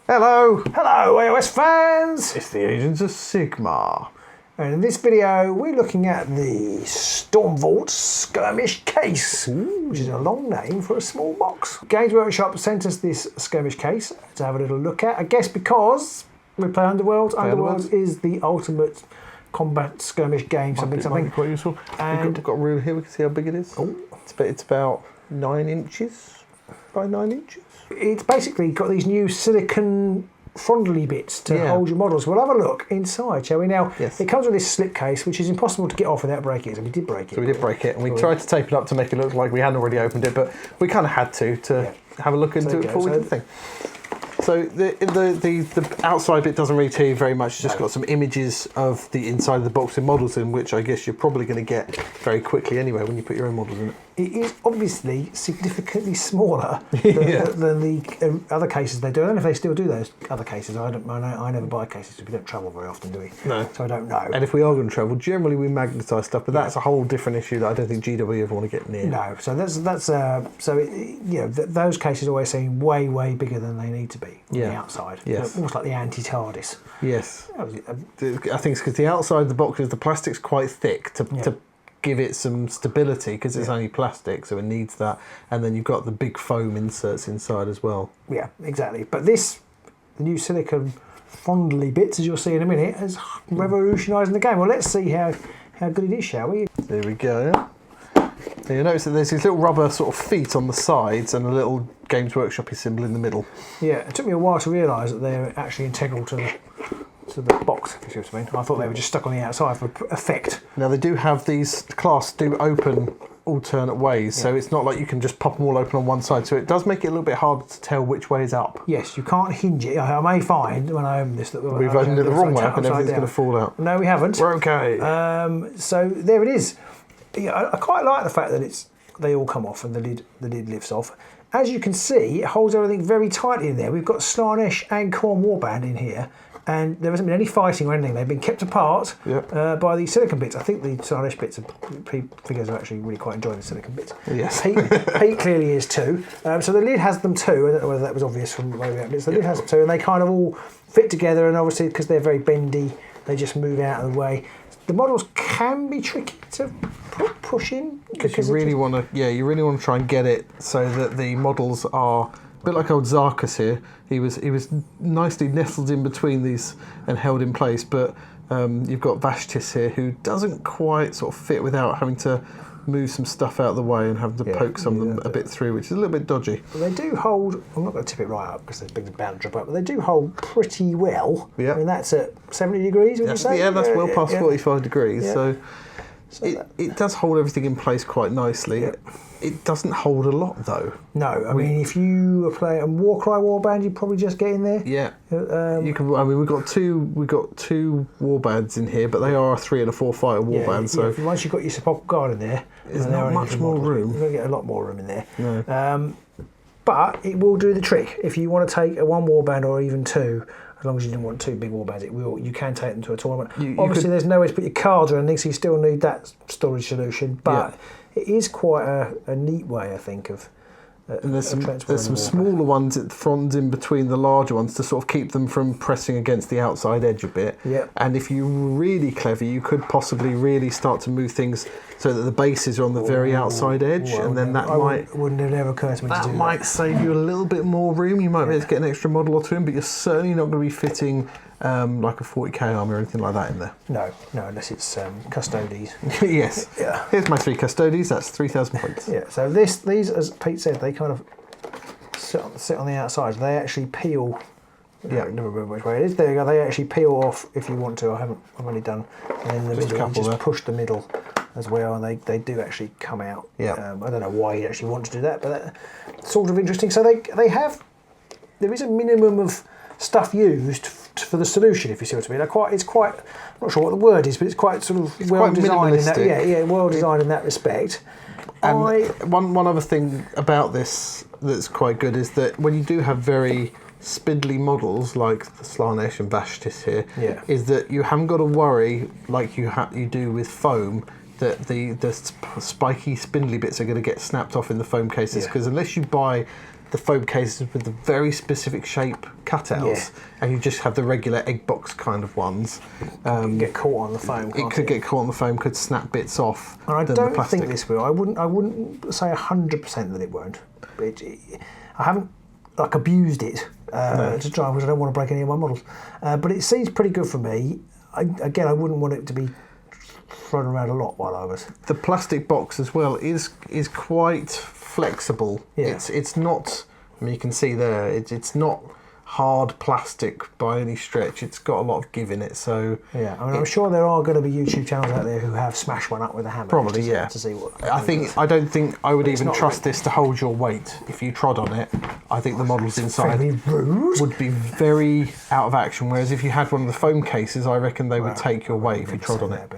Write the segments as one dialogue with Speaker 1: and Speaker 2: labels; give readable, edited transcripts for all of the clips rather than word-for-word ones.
Speaker 1: Hello!
Speaker 2: Hello AOS fans!
Speaker 1: It's the Agents of Sigmar.
Speaker 2: And in this video we're looking at the Stormvault Skirmish case, which is a long name for a small box. Games Workshop sent us this Skirmish case to have a little look at, I guess because we play Underworld. Underworld is the ultimate combat skirmish game, something.
Speaker 1: Quite useful.
Speaker 2: And
Speaker 1: we've got a ruler here, we can see how big it is.
Speaker 2: Oh.
Speaker 1: It's about 9 inches by 9 inches.
Speaker 2: It's basically got these new silicon frondly bits to hold your models. We'll have a look inside, shall we? Now, It comes with this slip case, which is impossible to get off without breaking it, so we did break it.
Speaker 1: So we did break it, and we tried to tape it up to make it look like we hadn't already opened it, but we kind of had to have a look into it before we did the thing. So the outside bit doesn't really tell you very much. It's just got some images of the inside of the box with models in, which I guess you're probably going to get very quickly anyway when you put your own models in it.
Speaker 2: It is obviously significantly smaller than the other cases they do. I don't know if they still do those other cases. I never buy cases because we don't travel very often, do we?
Speaker 1: No.
Speaker 2: So I don't know.
Speaker 1: And if we are going to travel, generally we magnetise stuff, but that's a whole different issue that I don't think GW ever want to get near.
Speaker 2: No. So those cases always seem way bigger than they need to be on the outside.
Speaker 1: Yes.
Speaker 2: Almost like the anti-TARDIS.
Speaker 1: Yes. I think it's because the outside of the box is the plastic's quite thick to give it some stability because it's only plastic, so it needs that. And then you've got the big foam inserts inside as well. Yeah,
Speaker 2: exactly. But the new silicon fondly bits, as you'll see in a minute, is revolutionising the game. Well, let's see how good it is, shall we?
Speaker 1: There we go. Now you notice that there's these little rubber sort of feet on the sides and a little Games Workshop symbol in the middle. Yeah,
Speaker 2: it took me a while to realise that they're actually integral to the box, if you see what I mean. I thought they were just stuck on the outside for effect.
Speaker 1: Now they do have these clasps do open alternate ways, so it's not like you can just pop them all open on one side, so it does make it a little bit harder to tell which way is up.
Speaker 2: Yes, you can't hinge it. I may find when I open this that
Speaker 1: we've opened it the wrong way and everything's going to fall out.
Speaker 2: No, we haven't.
Speaker 1: We're okay.
Speaker 2: So there it is. I quite like the fact that they all come off and the lid lifts off. As you can see, it holds everything very tightly in there. We've got Slaanesh and Khorne Warband in here, and there hasn't been any fighting or anything. They've been kept apart by the silicon bits. I think the Slaanesh bits, figures are actually really quite enjoying the silicon bits.
Speaker 1: Yes.
Speaker 2: Pete clearly is too. So the lid has them too. I don't know whether that was obvious from the way we opened it. So the lid has them too, and they kind of all fit together, and obviously because they're very bendy, they just move out of the way. The models can be tricky to push in
Speaker 1: because you really want to try and get it so that the models are a bit like old Zarkus here. He was nicely nestled in between these and held in place, but you've got Vashtis here who doesn't quite sort of fit without having to move some stuff out of the way and having to poke some of them a bit through, which is a little bit dodgy.
Speaker 2: But they do hold, I'm not going to tip it right up because there's a big bound drop up, but they do hold pretty well. Yeah. I mean, that's at 70 degrees, would you say?
Speaker 1: Yeah, that's well past 45 degrees. Yeah. So it does hold everything in place quite nicely. Yeah. It doesn't hold a lot though.
Speaker 2: No, I mean if you play a Warcry Warband, you'd probably just get in there.
Speaker 1: Yeah. You can. I mean, we've got two Warbands in here, but they are a 3 and a 4 fighter Warband. So
Speaker 2: once you've got your Sepulchral Guard in there,
Speaker 1: there's not much more room.
Speaker 2: You're going to get a lot more room in there.
Speaker 1: No.
Speaker 2: But it will do the trick if you want to take a 1 Warband or even 2. As long as you didn't want 2 big warbands, you can take them to a tournament. Obviously, there's no way to put your cards or anything, so you still need that storage solution. But it is quite a neat way, I think, of.
Speaker 1: And there's some smaller ones at the front in between the larger ones to sort of keep them from pressing against the outside edge a bit.
Speaker 2: Yeah.
Speaker 1: And if you were really clever, you could possibly really start to move things so that the bases are on the very outside edge, and then
Speaker 2: wouldn't have never occurred to me to do that.
Speaker 1: That might save you a little bit more room. You might be able to get an extra model or two in, but you're certainly not going to be fitting like a 40k army or anything like that in there.
Speaker 2: No, unless it's Custodes.
Speaker 1: Yes. Yeah. Here's my 3 Custodes. That's 3,000 points.
Speaker 2: Yeah. So these, as Pete said, they kind of sit on the outside. They actually peel. Yeah, I never remember which way it is. There you go. They actually peel off if you want to. I've only done. And then the middle, just push the middle as well, and they do actually come out.
Speaker 1: Yeah.
Speaker 2: I don't know why you actually want to do that, but that's sort of interesting. So there is a minimum of stuff used for the solution, if you see what I mean. It's quite. I'm not sure what the word is, but it's quite sort of well designed in that. Well designed in that respect.
Speaker 1: And one other thing about this that's quite good is that when you do have very spindly models like the Slaanesh and Vashtis here, is that you haven't got to worry like you do with foam that the spiky spindly bits are going to get snapped off in the foam cases, because unless you buy the foam cases with the very specific shape cutouts, and you just have the regular egg box kind of ones.
Speaker 2: You get caught on the foam.
Speaker 1: It could get caught on the foam, could snap bits off.
Speaker 2: And I don't think this will. I wouldn't say 100% that it won't. But I haven't abused it to try, because I don't want to break any of my models. But it seems pretty good for me. I wouldn't want it to be thrown around a lot while I was.
Speaker 1: The plastic box as well is quite flexible.
Speaker 2: Yeah.
Speaker 1: It's not. I mean, you can see there. It's not hard plastic by any stretch. It's got a lot of give in it. So
Speaker 2: yeah, I mean, I'm sure there are going to be YouTube channels out there who have smashed one up with a hammer.
Speaker 1: Probably,
Speaker 2: to see what.
Speaker 1: I don't think I would even trust this to hold your weight if you trod on it. I think the models inside would be very out of action. Whereas if you had one of the foam cases, I reckon they would take your weight if you trod on it.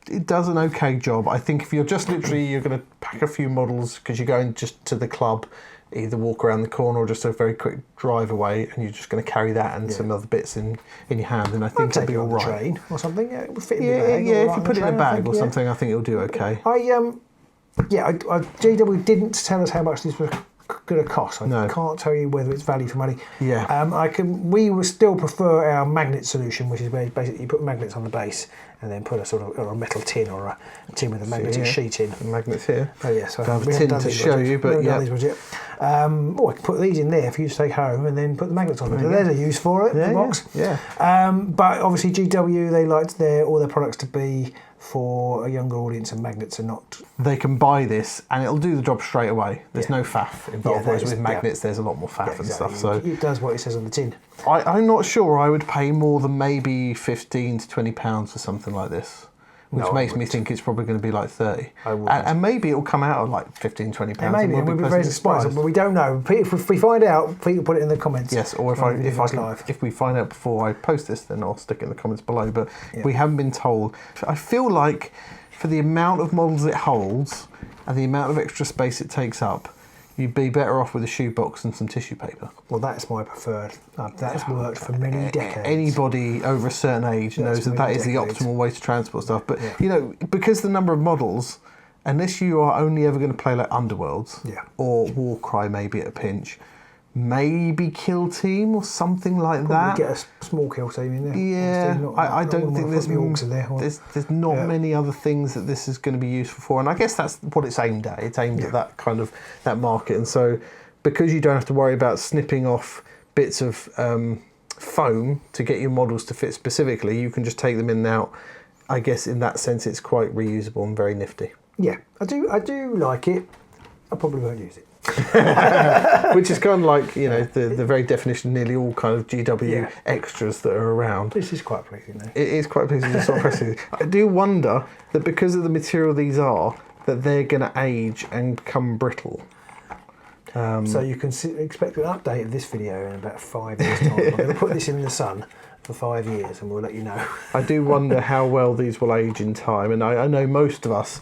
Speaker 1: It does an okay job. I think if you're just literally, you're going to pack a few models because you're going just to the club, either walk around the corner or just a very quick drive away, and you're just going to carry that and some other bits in your hand, and I think it'll be all right.
Speaker 2: Train or something, it would fit in the
Speaker 1: bag.
Speaker 2: Yeah,
Speaker 1: if you put it in a bag or something, I think it'll do okay.
Speaker 2: GW didn't tell us how much these were going to cost. I can't tell you whether it's value for money.
Speaker 1: Yeah.
Speaker 2: We would still prefer our magnet solution, which is where basically you put magnets on the base and then put a sort of a metal tin or a tin with a magnetic sheet in.
Speaker 1: Magnets here.
Speaker 2: Oh yeah, so
Speaker 1: I have a tin to show you, but yeah.
Speaker 2: I can put these in there for you to take home and then put the magnets on it. So there's a use for it, the box.
Speaker 1: Yeah.
Speaker 2: But obviously GW, they liked all their products to be for a younger audience, and magnets are not.
Speaker 1: They can buy this and it'll do the job straight away. There's no faff involved, whereas with magnets there's a lot more faff and stuff. So
Speaker 2: it does what it says on the tin.
Speaker 1: I'm not sure I would pay more than maybe £15 to £20 for something like this. Which makes me think it's probably going to be like 30. And maybe it'll come out at like £15, £20.
Speaker 2: And maybe, and we'll be very surprised, but we don't know. If we find out, Pete will put it in the comments.
Speaker 1: Yes, or if we find out before I post this, then I'll stick it in the comments below. But we haven't been told. I feel like for the amount of models it holds and the amount of extra space it takes up, you'd be better off with a shoebox and some tissue paper.
Speaker 2: Well, that's my preferred. That's worked for many decades.
Speaker 1: Anybody over a certain age knows that is the optimal way to transport stuff. But, because the number of models, unless you are only ever going to play like Underworlds or Warcry maybe at a pinch, maybe Kill Team or something like that.
Speaker 2: Get a small Kill Team in there.
Speaker 1: Yeah, I don't think there's not many other things that this is going to be useful for, and I guess that's what it's aimed at. It's aimed at that kind of that market, and so because you don't have to worry about snipping off bits of foam to get your models to fit specifically, you can just take them in and out. I guess in that sense, it's quite reusable and very nifty.
Speaker 2: Yeah, I do like it. I probably won't use it.
Speaker 1: Which is kind of like, the very definition of nearly all kind of GW extras that are around.
Speaker 2: This is quite pleasing though.
Speaker 1: It is quite pleasing. It's sort of impressive. I do wonder that because of the material these are, that they're going to age and become brittle.
Speaker 2: So you can expect an update of this video in about 5 years' time. I'm going to put this in the sun for 5 years and we'll let you know.
Speaker 1: I do wonder how well these will age in time, and I know most of us,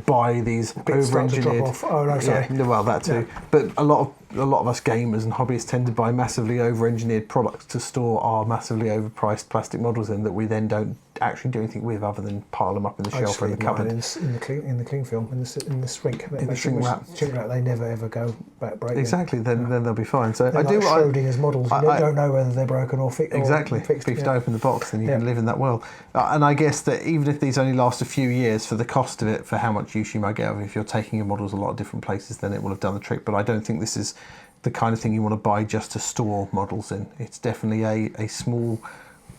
Speaker 1: buy these over-engineered.
Speaker 2: Oh no, sorry.
Speaker 1: Yeah, well, that too. Yeah. But a lot of us gamers and hobbyists tend to buy massively over-engineered products to store our massively overpriced plastic models in that we then don't actually do anything with other than pile them up in the shelf or in the cupboard.
Speaker 2: In the cling film, in the shrink.
Speaker 1: In the shrink wrap.
Speaker 2: They never ever go break.
Speaker 1: Exactly. Then they'll be fine. So
Speaker 2: they're like Schrodinger's models. You don't know whether they're broken or fixed.
Speaker 1: Exactly. But if you don't open the box, then you can live in that world. And I guess that even if these only last a few years, for the cost of it, for how much use you might get, if you're taking your models a lot of different places, then it will have done the trick. But I don't think this is the kind of thing you want to buy just to store models in. It's definitely a small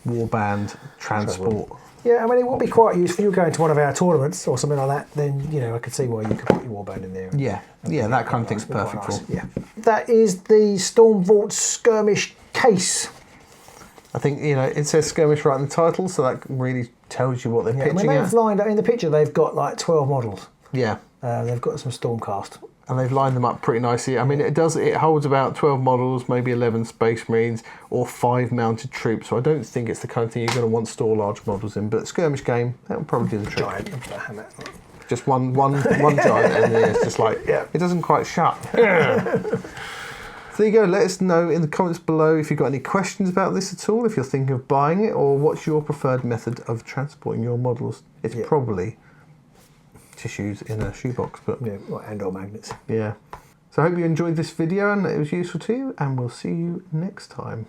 Speaker 1: warband transport.
Speaker 2: Yeah, I mean, it would be quite useful if you were going to one of our tournaments or something like that, then, I could see why you could put your warband in there.
Speaker 1: Yeah, that kind of thing's perfect for.
Speaker 2: Yeah. That is the Stormvault Skirmish case.
Speaker 1: I think, it says Skirmish right in the title, so that really tells you what they're pitching
Speaker 2: they've lined up, in the picture, they've got like 12 models.
Speaker 1: Yeah.
Speaker 2: They've got some Stormcast.
Speaker 1: And they've lined them up pretty nicely. I mean, it holds about 12 models, maybe 11 Space Marines, or 5 mounted troops. So I don't think it's the kind of thing you're going to want to store large models in. But skirmish game, that'll probably do the trick.
Speaker 2: Giant.
Speaker 1: Just one giant, and then it's just like, it doesn't quite shut. So there you go. Let us know in the comments below if you've got any questions about this at all, if you're thinking of buying it, or what's your preferred method of transporting your models. It's probably tissues in a shoebox, but
Speaker 2: and or magnets.
Speaker 1: Yeah. So So I hope you enjoyed this video and it was useful to you, and we'll see you next time.